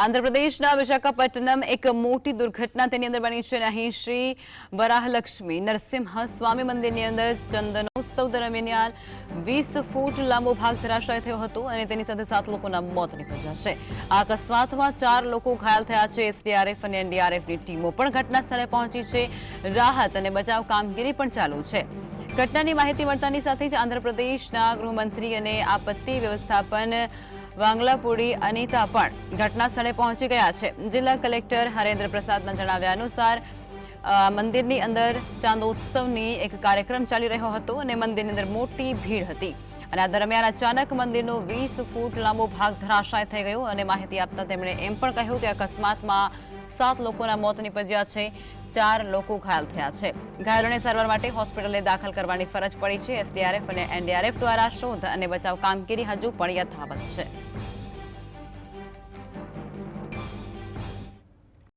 આંધ્રપ્રદેશના વિશાખાપટ્ટનમ એક મોટી દુર્ઘટના તેની અંદર બની છે. અહીં શ્રી વરાહલક્ષ્મી નરસિંહ સ્વામી મંદિરની અંદર ચંદનોત્સવ દરમિયાન 20 ફૂટ લાંબો ભાગ ધરાશાય થયો હતો અને તેની સાથે 7 લોકોના મોત નીપજ્યા છે. આ અકસ્માતમાં 4 લોકો ઘાયલ થયા છે. એસડીઆરએફ અને એનડીઆરએફની ટીમો પણ ઘટના સ્થળે પહોંચી છે. રાહત અને બચાવ કામગીરી પણ ચાલુ છે. ઘટનાની માહિતી મળતાની સાથે જ આંધ્રપ્રદેશના ગૃહમંત્રી અને આપત્તિ વ્યવસ્થાપન વાંગલાપુડી અનિતા પણ ઘટના સ્થળે પહોંચી ગયા છે. જિલ્લા કલેક્ટર હરેન્દ્ર પ્રસાદના જણાવ્યા અનુસાર મંદિરની અંદર ચાંદોત્સવની એક કાર્યક્રમ ચાલી રહ્યો હતો અને મંદિરની અંદર મોટી ભીડ હતી અને આ દરમિયાન અચાનક મંદિરનો 20 ફૂટ લાંબો ભાગ ધરાશાય થઈ ગયો અને માહિતી આપતા તેમણે એમ પણ કહ્યું કે અકસ્માતમાં 7 લોકોના મોત નીપજ્યા છે. 4 લોકો ઘાયલ થયા છે. ઘાયલોને સારવાર માટે હોસ્પિટલે દાખલ કરવાની ફરજ પડી છે. એસડીઆરએફ અને એનડીઆરએફ દ્વારા શોધ અને બચાવ કામગીરી હજુ પણ યથાવત છે.